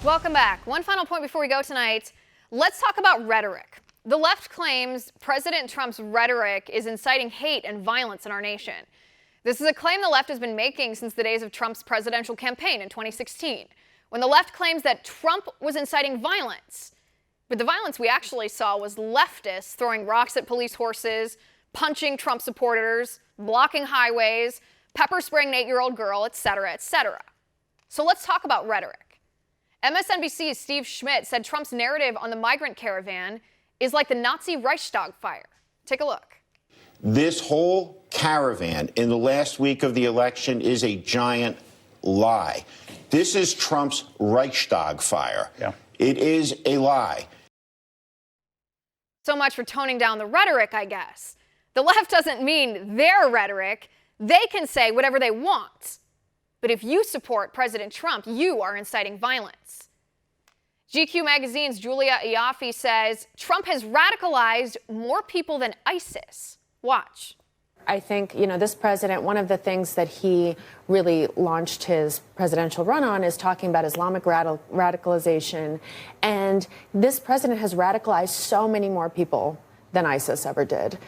Welcome back. One final point before we go tonight. Let's talk about rhetoric. The left claims President Trump's rhetoric is inciting hate and violence in our nation. This is a claim the left has been making since the days of Trump's presidential campaign in 2016, when the left claims that Trump was inciting violence. But the violence we actually saw was leftists throwing rocks at police horses, punching Trump supporters, blocking highways, pepper spraying an 8-year-old girl, etc., etc. So let's talk about rhetoric. MSNBC's Steve Schmidt said Trump's narrative on the migrant caravan is like the Nazi Reichstag fire. Take a look. This whole caravan in the last week of the election is a giant lie. This is Trump's Reichstag fire. Yeah. It is a lie. So much for toning down the rhetoric, I guess. The left doesn't mean their rhetoric. They can say whatever they want. But if you support President Trump, you are inciting violence. GQ magazine's Julia Iaffe says Trump has radicalized more people than ISIS. Watch. I think, this president, one of the things that he really launched his presidential run on is talking about Islamic radicalization. And this president has radicalized so many more people than ISIS ever did.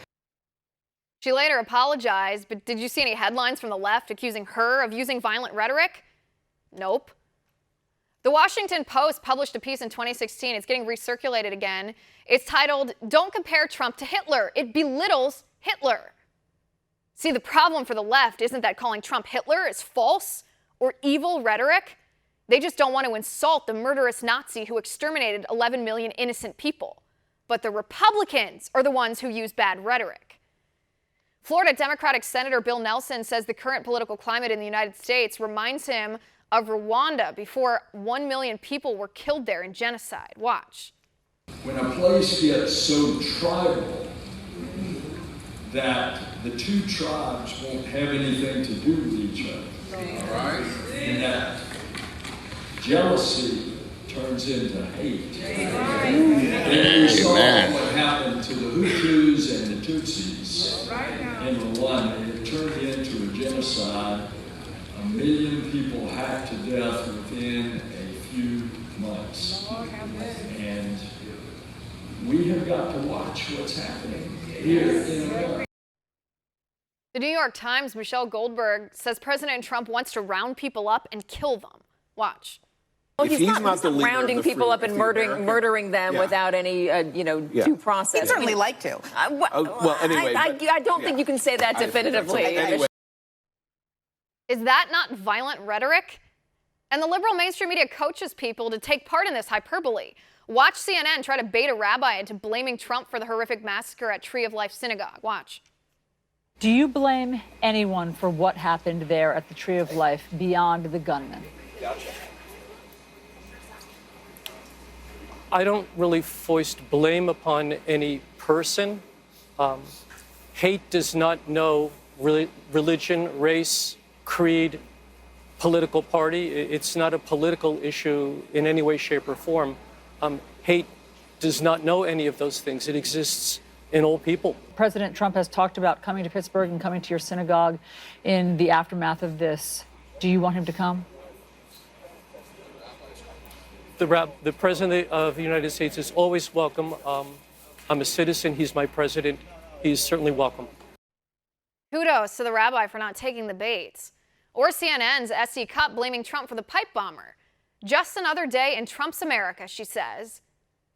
She later apologized, but did you see any headlines from the left accusing her of using violent rhetoric? Nope. The Washington Post published a piece in 2016. It's getting recirculated again. It's titled, "Don't Compare Trump to Hitler. It Belittles Hitler." See, the problem for the left isn't that calling Trump Hitler is false or evil rhetoric. They just don't want to insult the murderous Nazi who exterminated 11 million innocent people. But the Republicans are the ones who use bad rhetoric. Florida Democratic Senator Bill Nelson says the current political climate in the United States reminds him of Rwanda before 1 million people were killed there in genocide. Watch. When a place gets so tribal that the two tribes won't have anything to do with each other, all right? And that jealousy turns into hate. And you saw what happened to the Hutus and the Tutsis in Rwanda. It turned into a genocide. 1 million people hacked to death within a few months. And we have got to watch what's happening here in America. The New York Times' Michelle Goldberg says President Trump wants to round people up and kill them. Watch. Well, he's not rounding people up and murdering them without any, due process. He'd certainly like to. Anyway. I don't think you can say that definitively. Anyway. Is that not violent rhetoric? And the liberal mainstream media coaches people to take part in this hyperbole. Watch CNN try to bait a rabbi into blaming Trump for the horrific massacre at Tree of Life Synagogue. Watch. Do you blame anyone for what happened there at the Tree of Life beyond the gunman? Gotcha. I don't really foist blame upon any person. Hate does not know religion, race, creed, political party. It's not a political issue in any way, shape, or form. Hate does not know any of those things. It exists in all people. President Trump has talked about coming to Pittsburgh and coming to your synagogue in the aftermath of this. Do you want him to come? The President of the United States is always welcome. I'm a citizen. He's my president. He's certainly welcome. Kudos to the rabbi for not taking the bait. Or CNN's S.E. Cupp blaming Trump for the pipe bomber. Just another day in Trump's America, she says.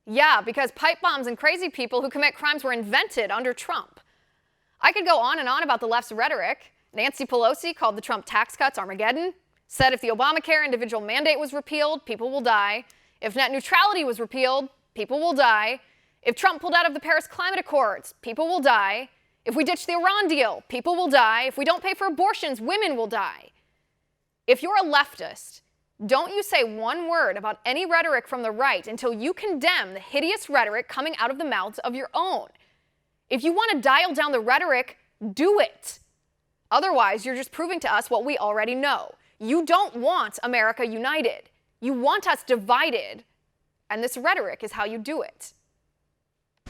Yeah, because pipe bombs and crazy people who commit crimes were invented under Trump. I could go on and on about the left's rhetoric. Nancy Pelosi called the Trump tax cuts Armageddon, said if the Obamacare individual mandate was repealed, people will die. If net neutrality was repealed, people will die. If Trump pulled out of the Paris Climate Accords, people will die. If we ditch the Iran deal, people will die. If we don't pay for abortions, women will die. If you're a leftist, don't you say one word about any rhetoric from the right until you condemn the hideous rhetoric coming out of the mouths of your own. If you want to dial down the rhetoric, do it. Otherwise, you're just proving to us what we already know. You don't want America united. You want us divided. And this rhetoric is how you do it.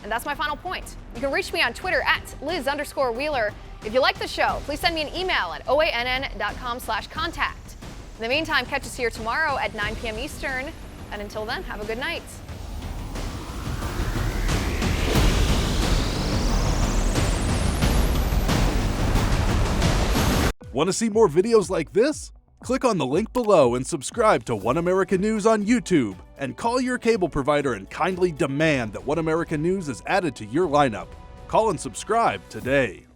And that's my final point. You can reach me on Twitter at Liz_Wheeler. If you like the show, please send me an email at oann.com/contact. In the meantime, catch us here tomorrow at 9 p.m. Eastern And until then, have a good night. Want to see more videos like this? Click on the link below and subscribe to One America News on YouTube, and call your cable provider and kindly demand that One America News is added to your lineup. Call and subscribe today.